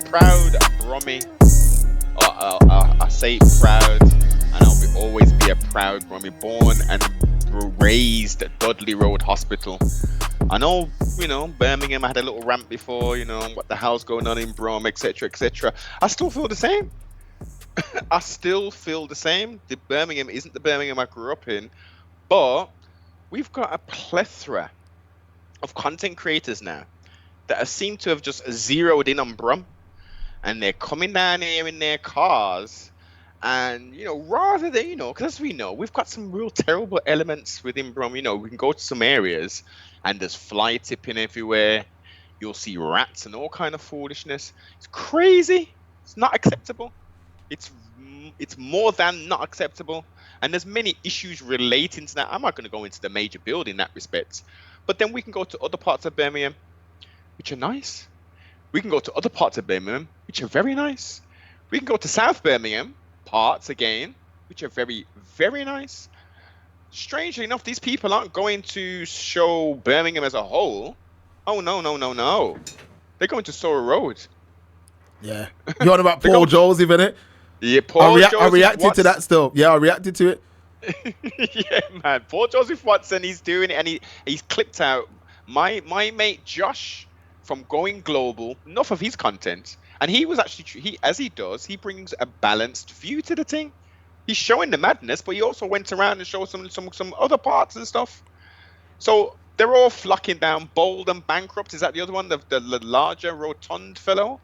proud Brummy. I say proud, and I'll always be a proud Brummy. Born and raised at Dudley Road Hospital. I know, Birmingham. I had a little rant before, what the hell's going on in Brum, etc., etc. I still feel the same. I still feel the same. The Birmingham isn't the Birmingham I grew up in, but we've got a plethora of content creators now that seem to have just zeroed in on Brum, and they're coming down here in their cars, and rather than because as we know, we've got some real terrible elements within Brum. We can go to some areas and there's fly tipping everywhere. You'll see rats and all kind of foolishness. It's crazy. It's not acceptable. It's more than not acceptable, and there's many issues relating to that. I'm not going to go into the major build in that respect, but then we can go to other parts of Birmingham which are nice. We can go to other parts of Birmingham which are very nice. We can go to South Birmingham parts again which are very, very nice. Strangely enough, these people aren't going to show Birmingham as a whole. Oh no, they're going to Sorrow Road. Yeah, you're on about Paul Joseph, innit? Yeah, I reacted to that still. Yeah, I reacted to it. Yeah, man. Paul Joseph Watson, he's doing it, and he's clipped out my mate Josh from Going Global, enough of his content, and he was actually he brings a balanced view to the thing. He's showing the madness, but he also went around and showed some other parts and stuff. So they're all flocking down. Bold and Bankrupt, is that the other one, the larger rotund fellow?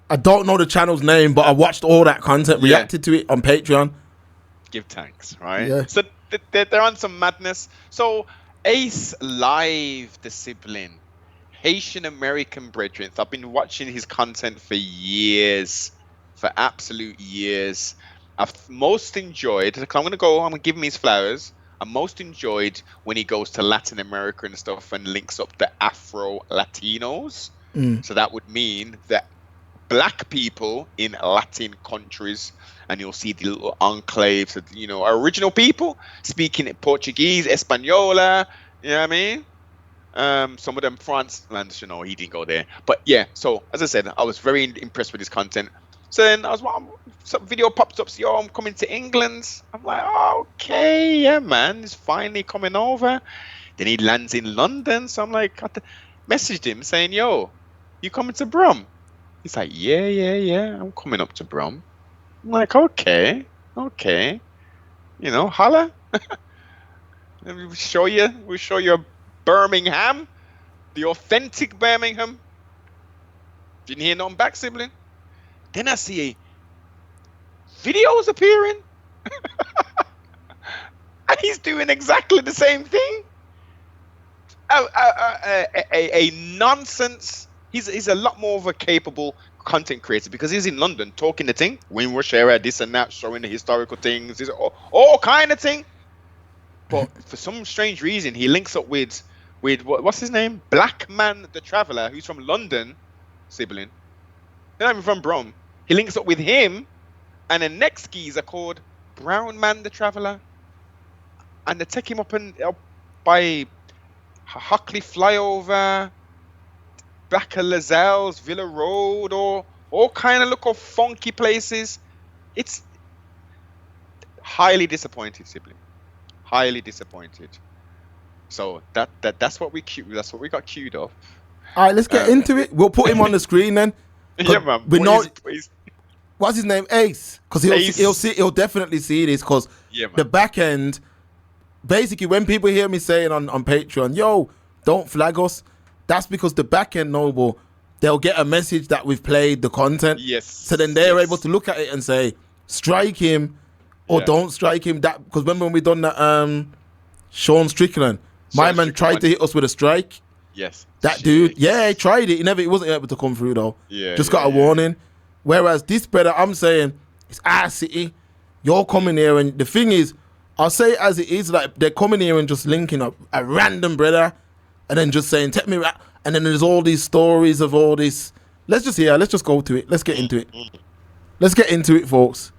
I don't know the channel's name, but I watched all that content, reacted to it on Patreon. Give thanks, right? Yeah. So they're on some madness. So Ace Live, the sibling, Haitian American brethren. I've been watching his content for years, for absolute years. I've most enjoyed, I'm going to give him his flowers. I most enjoyed when he goes to Latin America and stuff and links up the Afro Latinos. So that would mean that black people in Latin countries, and you'll see the little enclaves of original people speaking Portuguese, Española, you know what I mean? Some of them France, he didn't go there, but yeah. So as I said, I was very impressed with his content. So then some video pops up, so I'm coming to England. I'm like, okay, yeah, man, he's finally coming over. Then he lands in London, so I'm like, I messaged him saying, yo, you coming to Brum? He's like, yeah, I'm coming up to Brum. I'm like, okay, holla. We'll show you Birmingham, the authentic Birmingham. Didn't hear nothing back, sibling. Then I see videos appearing, and he's doing exactly the same thing. A nonsense. He's a lot more of a capable content creator because he's in London talking the thing, Windrush era, this and that, showing the historical things, all kind of thing. But for some strange reason, he links up with what's his name, Black Man the Traveller, who's from London, sibling. They're not even from Brum. He links up with him, and the next skis are called Brown Man the Traveller, and they take him up by Hockley Flyover, back of Lascelles, Villa Road, or all kind of look of funky places. It's highly disappointed, sibling. Highly disappointed. So that's what we got queued up. All right, let's get into it. We'll put him on the screen then. Yeah, man. We know what's his name, Ace, because he'll definitely see this because the back end. Basically, when people hear me saying on Patreon, yo, don't flag us, that's because the back end noble, they'll get a message that we've played the content. Yes. So then they're able to look at it and say, strike him or don't strike him. That because remember when we done that Sean Strickland, my man tried to hit us with a strike. Yes. That dude, he tried it. He wasn't able to come through though. Yeah. Just got a warning. Whereas this brother, I'm saying, it's our city. You're coming here, and the thing is, I'll say it as it is, like they're coming here and just linking up a random brother and then just saying, take me back. And then there's all these stories of all this. Let's just go to it. Let's get into it. Let's get into it, folks.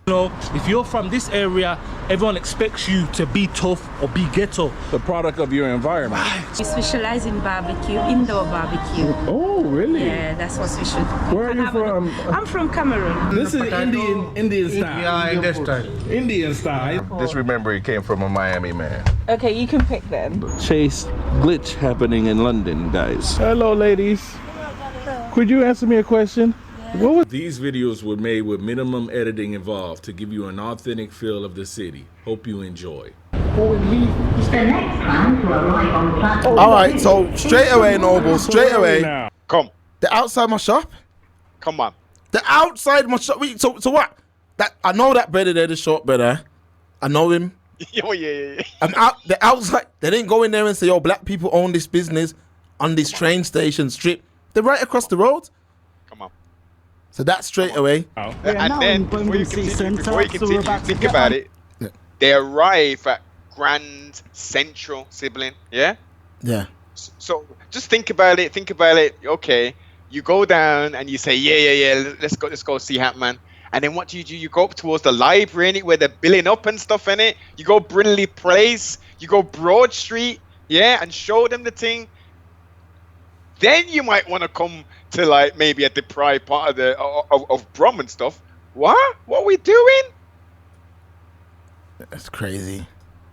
You know, if you're from this area, everyone expects you to be tough or be ghetto. The product of your environment. We specialize in barbecue, indoor barbecue. Oh, really? Yeah, that's what we should. Where are you from? I'm from Cameroon. This is Indian style. Yeah, Indian style. Indian style. Just remember it came from a Miami man. Okay, you can pick then. Chase glitch happening in London, guys. Hello, ladies. Could you answer me a question? These videos were made with minimum editing involved to give you an authentic feel of the city. Hope you enjoy. All right, so straight away, Noble, straight away. Come. The outside my shop? Come on. The outside my shop? Wait, so what? That I know that brother there, the short brother. I know him. Oh, yeah. The outside, they didn't go in there and say, yo, black people own this business on this train station strip. They're right across the road. Come on. So that's straight away. And then, before you continue, think about it. Yeah. They arrive at Grand Central, sibling. Yeah? Yeah. So just think about it. Okay. You go down and you say, yeah. Let's go see Hatman. And then what do? You go up towards the library, innit, where they're billing up and stuff, innit? You go Brindley Place. You go Broad Street. Yeah, and show them the thing. Then you might want to come to like maybe a deprived part of Brum and stuff. What? What are we doing? That's crazy.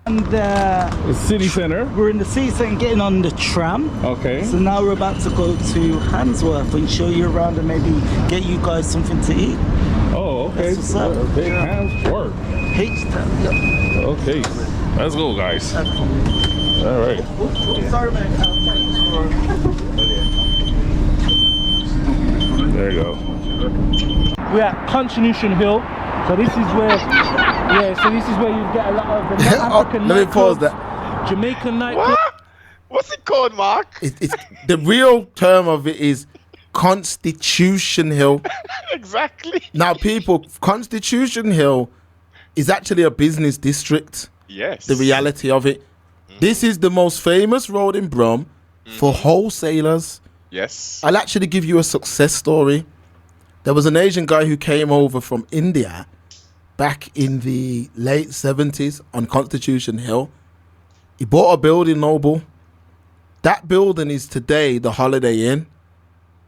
And The city center. we're in the city centre getting on the tram. Okay. So now we're about to go to Handsworth and show you around and maybe get you guys something to eat. Oh, okay. That's what's up. Big hands work. H-Town. Yep. Okay. Let's go, guys. All right. Sorry, man. There you go. We're at Constitution Hill. So this is where, you get a lot of the African let me pause nightclubs, that. Jamaican nightclubs. What? What's it called, Mark? It's the real term of it is Constitution Hill. Exactly. Now, people, Constitution Hill is actually a business district. Yes. The reality of it. This is the most famous road in Brum for wholesalers. Yes. I'll actually give you a success story. There was an Asian guy who came over from India back in the late 70s on Constitution Hill. He bought a building, Noble. That building is today the Holiday Inn.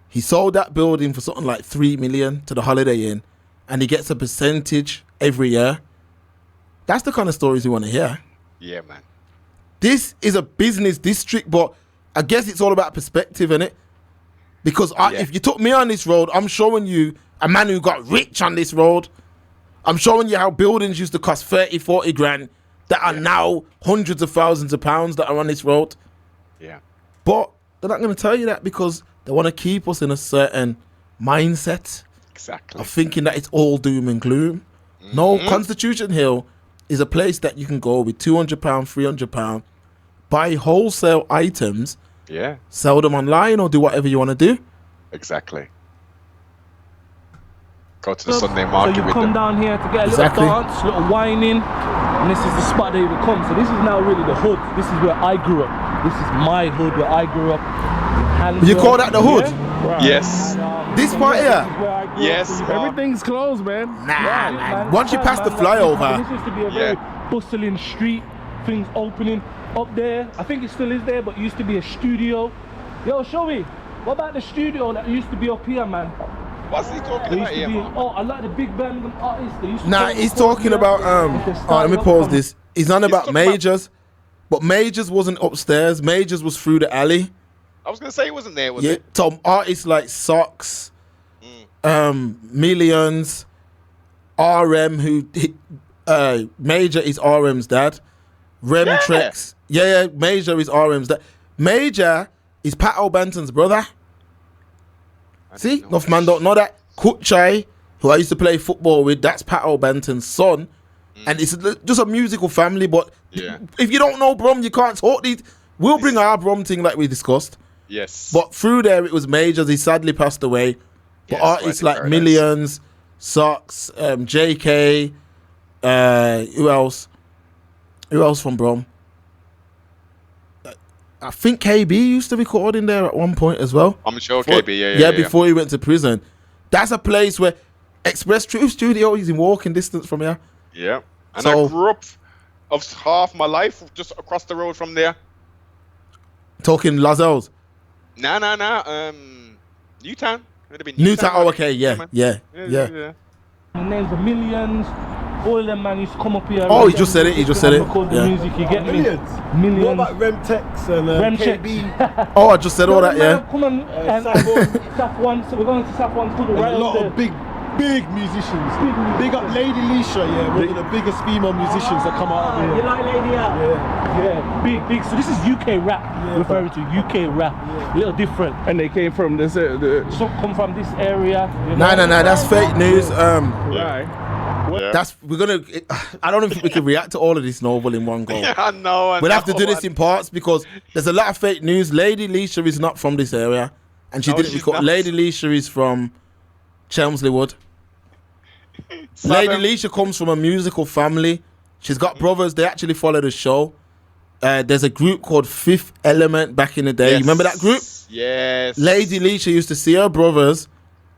He sold that building for something like 3 million to the Holiday Inn, and he gets a percentage every year. That's the kind of stories you want to hear. Yeah, man. This is a business district, but I guess it's all about perspective, innit? Because if you took me on this road, I'm showing you a man who got rich on this road. I'm showing you how buildings used to cost 30, 40 grand that are now hundreds of thousands of pounds that are on this road. Yeah. But they're not going to tell you that because they want to keep us in a certain mindset Exactly. of thinking that it's all doom and gloom. No, Constitution Hill is a place that you can go with £200, £300, buy wholesale items, Yeah. sell them online or do whatever you want to do. Exactly. Go to the Sunday market So you with come them. down here to get a little Exactly. dance, little whining, and this is the spot that you will come. So this is now really the hood. This is where I grew up. This is my hood where I grew up. You call that the hood? Yeah? Right. Yes. This part here? Yes. Everything's closed, man. Nah, Man, man. Once you pass the This flyover, used to be a very bustling street, things opening up there. I think it still is there, but it used to be a studio. Yo, show me. What about the studio that used to be up here, man? What's he talking There about used to here, be, man? I like the big Birmingham artists. They used to nah, come he's up talking here. about If they let start me up pause from- this. He's on about talking about- Majors, but Majors wasn't upstairs. Majors was through the alley. I was gonna say he wasn't there, was Yeah, it? so artists like Socks, Millions, RM, Major is RM's dad. Remtrex, yeah, Major is RM's dad. Major is Pat O'Banton's brother. See, enough man don't know that. Kutchai, who I used to play football with, that's Pat O'Banton's son. And it's just a musical family, but Yeah. if you don't know Brum, you can't talk these. We'll bring our Brum thing like we discussed. Yes. But through there, it was Majors. He sadly passed away. But Yes, artists right in like paradise. Millions, Socks, JK, who else? Who else from Brum? I think KB used to record in there at one point as well. I'm sure KB, yeah. Before he went to prison. That's a place where Express Truth Studio is in walking distance from here. Yeah. And So- I grew up of half my life just across the road from there. Talking Lazelle's. Nah. Newtown. It'd have been Newtown. Oh, man. okay. Yeah. man. Yeah. The names of Millions. All them man used to come up here. Oh, he just said it. He just said it. Record the Yeah. music, you get me? Millions. Millions. What about Remtex and Remcheck. KB? Oh, I just said all that. Yeah. Come on, and Saf One. So we're going to Saf One School There's right a lot up of there. big musicians. Big up Lady Leisha, yeah, one of the biggest female musicians that come out of You here. like Lady Out? Yeah. Big. So this is UK rap, referring to UK rap. A little different. And they came from this. Some come from this area. You No, know? that's fake news. Right. Yeah. That's we're gonna. I don't think we can react to all of this novel in one go. Yeah, I know. We'll have to do this in parts because there's a lot of fake news. Lady Leisha is not from this area, and she No, didn't she's record. not. Lady Leisha is from Chelmsley Wood. Lady Leisha comes from a musical family. She's got brothers. They actually follow the show. There's a group called Fifth Element back in the day. You remember that group? Yes. Lady Leisha used to see her brothers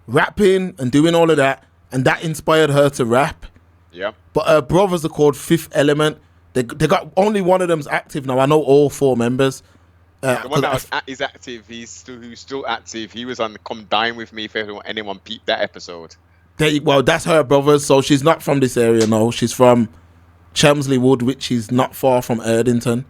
rapping and doing all of that, and that inspired her to rap. Yeah. But her brothers are called Fifth Element. They got only one of them's active now. I know all four members. The one 'cause that is active, who's still active. He was on Come Dine With Me if anyone peeped that episode. well, that's her brothers. So she's not from this area. No, she's from Chelmsley Wood, which is not far from Erdington.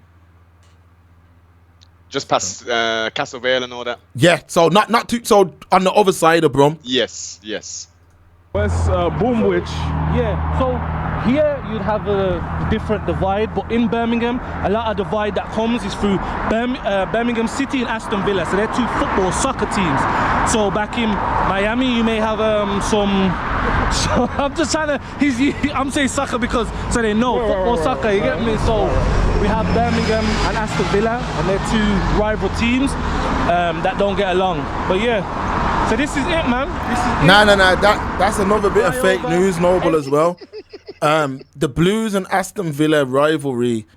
Just past Castle Vale and all that. Yeah. So not too. So on the other side of Brum. Yes. West Boomwich. Yeah, so here you'd have a different divide, but in Birmingham, a lot of divide that comes is through Birmingham City and Aston Villa. So they're two football soccer teams. So back in Miami, you may have some. So I'm just trying to. I'm saying soccer because so they know football, soccer. You get me? So we have Birmingham and Aston Villa, and they're two rival teams that don't get along. But yeah. So this is it, man. This is it. No. That's another bit of fake news, Noble, as well. The Blues and Aston Villa rivalry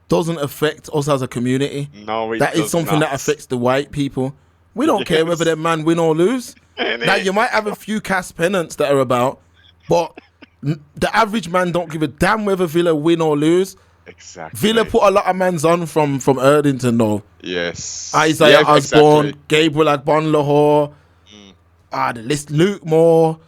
doesn't affect us as a community. No, it That is does something not. that affects the white people. We don't care whether that man win or lose. Now you might have a few cast pennants that are about, but the average man don't give a damn whether Villa win or lose. Exactly. Villa put a lot of mans on from Erdington though. Yes. Isaiah Yeah, Osborne, exactly. Gabriel Agbon Lahore, the list, Luke Moore,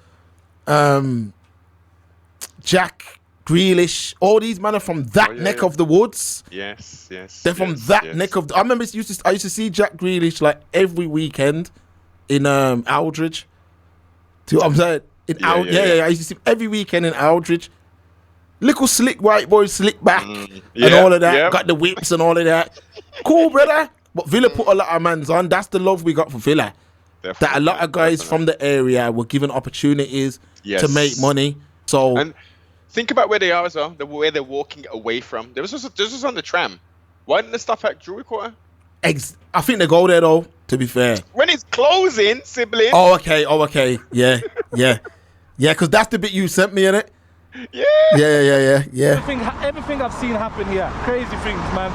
Jack Grealish. All these men are from that neck of the woods. Yes. They're from that neck of. I remember I used to see Jack Grealish like every weekend in Aldridge. Do you know what I'm saying? Yeah. I used to see him every weekend in Aldridge. Little slick white boy, slick back, and all of that. yeah. Got the whips and all of that. Cool, brother. But Villa put a lot of mans on. That's the love we got for Villa. That a lot of guys from the area were given opportunities to make money. So and think about where they are as well. Where they're walking away from. This was on the tram. Why didn't they stop at Drury Quarter? I think they go there though. To be fair, When it's closing, sibling. Oh, okay. Yeah. Because that's the bit you sent me, innit? Yeah. Everything I've seen happen here, crazy things, man.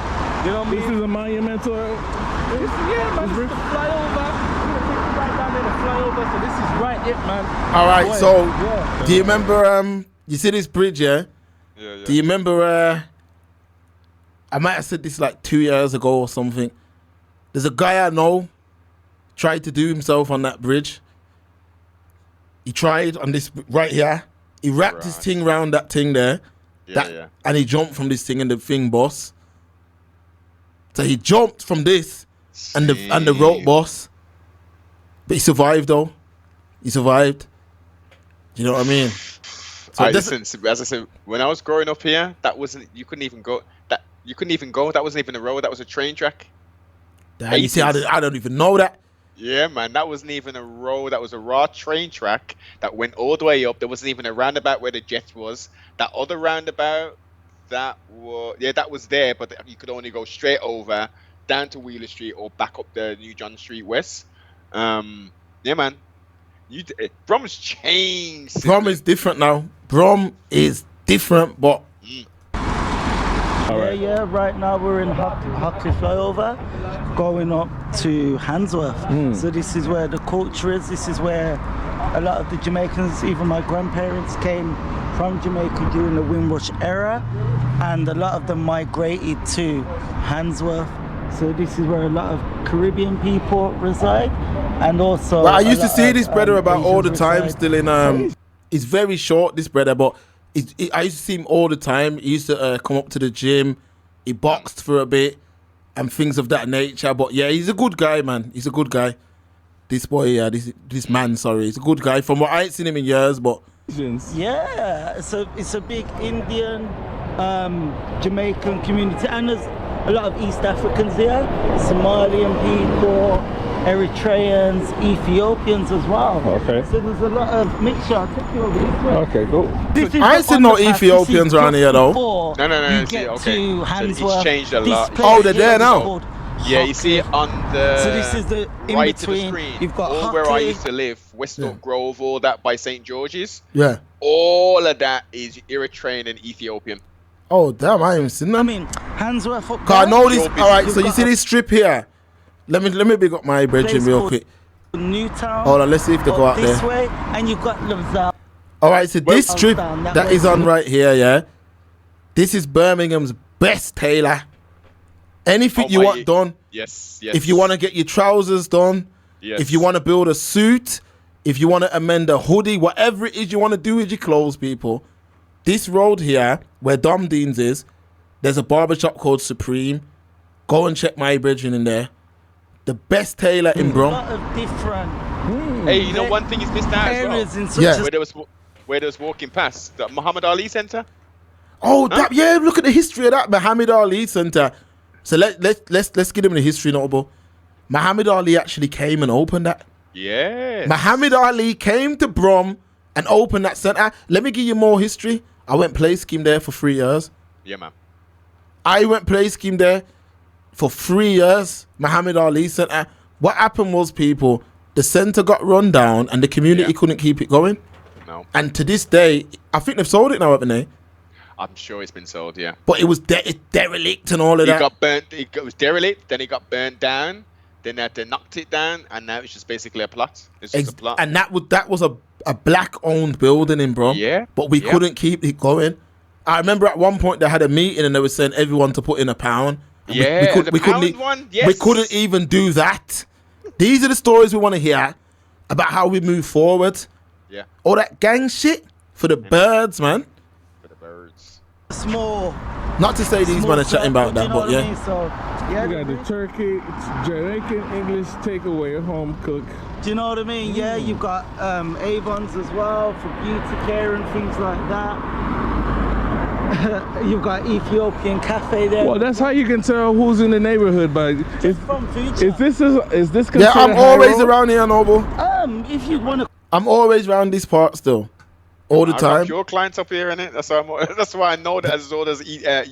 You know what I mean? This is a monumental. Man, this is the flyover. Right down there, the flyover. So this is right it, man. All right. Boy, So, yeah. do you remember? You see this bridge, yeah? Yeah. Do you remember? I might have said this like 2 years ago or something. There's a guy I know tried to do himself on that bridge. He tried on this right here. He wrapped his thing round that thing there. And he jumped from this thing and the thing boss. So he jumped from this and the rope boss. But he survived though. He survived. You know what I mean? So listen, as I said, when I was growing up here, you couldn't even go. That wasn't even a road. That was a train track. You see, I don't even know that. Yeah, man, that wasn't even a road. That was a raw train track that went all the way up. There wasn't even a roundabout where the jet was. That other roundabout, that was there, but you could only go straight over down to Wheeler Street or back up the New John Street West. Yeah, man. Brom's changed. Brom is different now. Brom is different, but Yeah. Right now we're in Hockley flyover, going up to Handsworth. So this is where the culture is. This is where a lot of the Jamaicans, even my grandparents, came from Jamaica during the Windrush era, and a lot of them migrated to Handsworth. So this is where a lot of Caribbean people reside, and also. Well, I used to see this brother about all the time. Still in He's very short, this brother, but I used to see him all the time. He used to come up to the gym. He boxed for a bit and things of that nature. But yeah, he's a good guy, man. He's a good guy. This boy, this man, sorry, he's a good guy. From what I ain't seen him in years, but yeah, so it's a big Indian, Jamaican community, and there's a lot of East Africans here, Somalian people, Eritreans, Ethiopians as well. Okay. So there's a lot of mixture. I'll take you over this way. Okay, cool. I ain't seen no Ethiopians around here though. No. See, okay. So it's changed a lot. Oh, they're there now. Yeah, you see it on the so this is the in right between. of the screen. You've got all where I used to live, Westall Grove, all that by St. George's. Yeah. All of that is Eritrean and Ethiopian. Oh damn, I haven't seen them. I mean, Handsworth up Cause I know this. You'll All right, You've so you got see this strip here. Let me big up my brethren real quick. Newtown. Hold on, let's see if they go out this there. way, and you've got Lavelle. All right, so this strip down that that way. is on right here, yeah. This is Birmingham's best tailor. Anything you want done. Yes. If you want to get your trousers done, if you want to build a suit, if you want to amend a hoodie, whatever it is you want to do with your clothes, people, this road here, where Dom Dean's is, there's a barbershop called Supreme. Go and check my brethren in there. The best tailor in Brum. A lot of different. Hey, you know one thing is missed out as areas well. in such Yeah. Where there was walking past the Muhammad Ali Centre. Oh, that, yeah, look at the history of that Muhammad Ali Centre. So let's get him the history notable. Muhammad Ali actually came and opened that. Yeah. Muhammad Ali came to Brum and opened that centre. Let me give you more history. I went play scheme there for 3 years. Yeah, man. I went play scheme there for 3 years. Muhammad Ali Centre. What happened was, people, the centre got run down and the community couldn't keep it going. No. And to this day, I think they've sold it now, haven't they? I'm sure it's been sold, yeah. But it was derelict and all of that. It got burnt. It was derelict. Then it got burnt down. Then they knocked it down, and now it's just basically a plot. It's just a plot. And that was a black-owned building in Brum. Yeah. But we couldn't keep it going. I remember at one point they had a meeting and they were saying everyone to put in £1. Yeah, we couldn't one. Yes. We couldn't even do that. These are the stories we want to hear about how we move forward. Yeah. All that gang shit for the birds, man. For the birds. Small. Not to say these men are chatting about that, but yeah. So, yeah. You got the turkey, it's Jamaican English takeaway, home cook. Do you know what I mean? Yeah, you've got Avons as well for beauty care and things like that. You've got Ethiopian cafe there. Well, that's how you can tell who's in the neighborhood. But is this considered Yeah, I'm always high road? around here, Noble. If you want to. I'm always around this part still. All the I time. got your clients up here, innit? That's why I know that as well as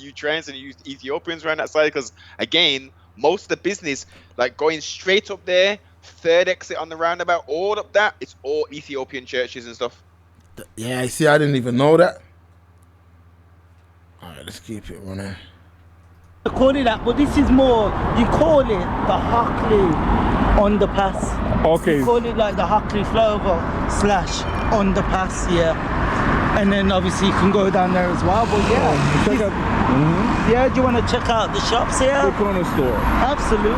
Ukrainians and Ethiopians around that side. Because again, most of the business, like going straight up there, third exit on the roundabout, all up that, it's all Ethiopian churches and stuff. Yeah, see, I didn't even know that. All right, let's keep it running. I call it that, but this is more, you call it the Hockley underpass. Okay. You call it like the Hockley flyover / underpass, yeah. And then obviously you can go down there as well, but yeah. Check out. Yeah, do you want to check out the shops here? The corner store. Absolutely.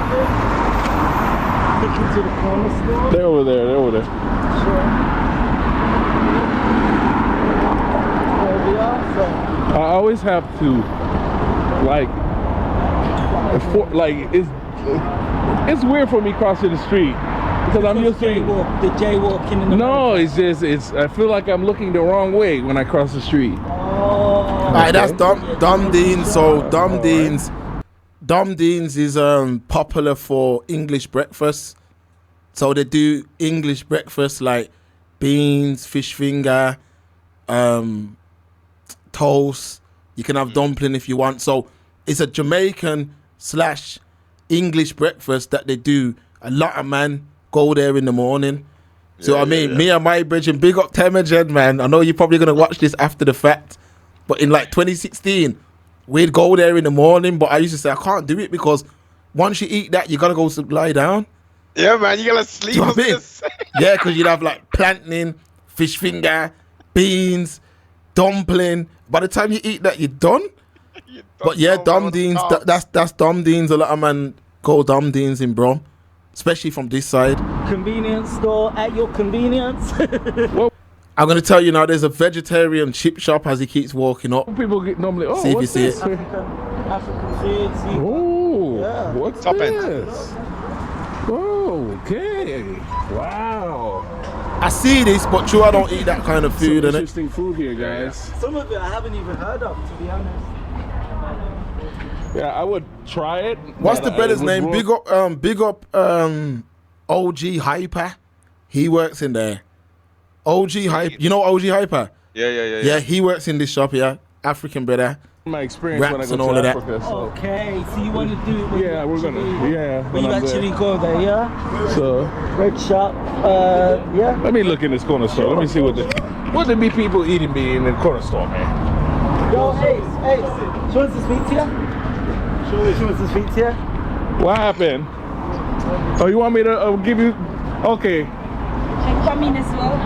Take you to the corner store. They're over there. They're over there. Sure. There we are, so. I always have to, it's weird for me crossing the street because I'm used to the jaywalking in the No, it's I feel like I'm looking the wrong way when I cross the street. All right, that's Dom Dean's. So Dom Dean's is popular for English breakfast. So they do English breakfast like beans, fish finger, toast. You can have dumpling if you want. So it's a Jamaican / English breakfast that they do. A lot of man go there in the morning. So me and my brethren, big up Temajed, man. I know you're probably gonna watch this after the fact, but in like 2016, we'd go there in the morning, but I used to say I can't do it because once you eat that, you gotta go lie down. Yeah, man, you gotta sleep. Do you know what I mean? Yeah, because you'd have like plantain, fish finger, beans, dumpling. By the time you eat that, you're done. But yeah, dumdines, that's dumdines. A lot of man go dumdines in Brom, especially from this side. Convenience store at your convenience. I'm gonna tell you now, there's a vegetarian chip shop as he keeps walking up. People get normally, oh, See if you what's see this? it. African food. Oh, Yeah. what's Top end. this? Oh, okay. Wow. I see this, but true, I don't eat that kind of food, Some innit? interesting food here, guys. Some of it I haven't even heard of, to be honest. Yeah, I would try it. What's but the brother's would name? want- Big up, OG Hyper. He works in there. OG Hyper. You know OG Hyper? Yeah. Yeah, he works in this shop here. African brother. My experience when I Raps go and all to of that. Africa. So. Okay, so you want to do it when Yeah, you we're gonna. actually- Yeah, When you I'm actually there. go there, yeah? So Red shop, yeah. let me look in this corner store. Let me see what the be people eating be in the corner store, man. Yo, Ace, she wants to speak to you? She wants to speak to you? What happened? Oh, you want me to give you? Okay. And come in as well.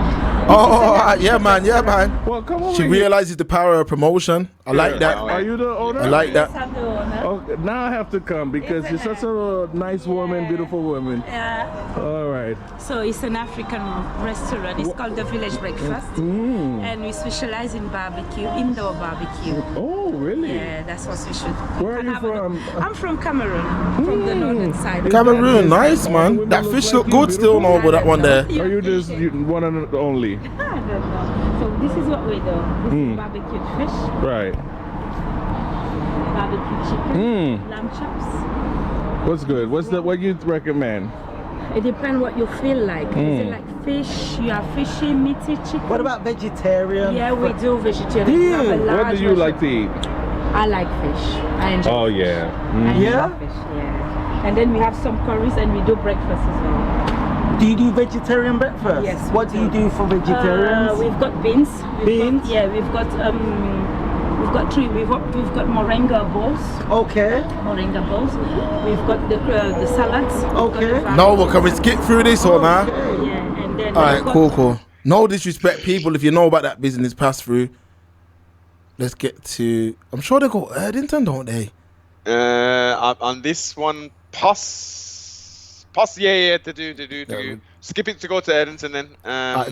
Yeah, man. Well, come over She here. realizes the power of promotion. I like that. Are you the owner? I like that. Yes, I'm the owner. Okay, now I have to come because you're such a nice woman, beautiful woman. Yeah. All right. So it's an African restaurant. It's called the Village Breakfast. And we specialize in barbecue, indoor barbecue. Oh, really? Yeah, that's what we should. Where are you from? I'm from Cameroon, from the northern side. Cameroon, nice, man. That fish look good still, no, but that one there. Are you just one and only? I don't know. So this is what we do. This is barbecued fish, Right. barbecue chicken, lamb chops. What's good? What you recommend? It depends what you feel like. Is it like fish? You are fishy, meaty chicken? What about vegetarian? Yeah, we do vegetarian. Do We have a you? What large do you like to eat? I like fish. I enjoy Oh fish. yeah. I enjoy Yeah? fish, yeah. And then we have some curries and we do breakfast as well. Do you do vegetarian breakfast? Yes, What do you do for vegetarians? We've got beans. Beans? We've got three. We've got moringa bowls. Okay. Moringa bowls. We've got the salads. We've got Okay. the farm. No, but can we skip through this or nah? Yeah, and then All right, we've got- cool. No disrespect, people. If you know about that business, pass through. Let's get to. I'm sure they go Erdington, don't they? On this one, yeah, to do. Skip it to go to Edmonton then.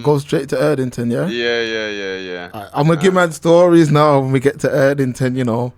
Go straight to Erdington, yeah. Yeah. I'm gonna give man stories now when we get to Erdington. You know,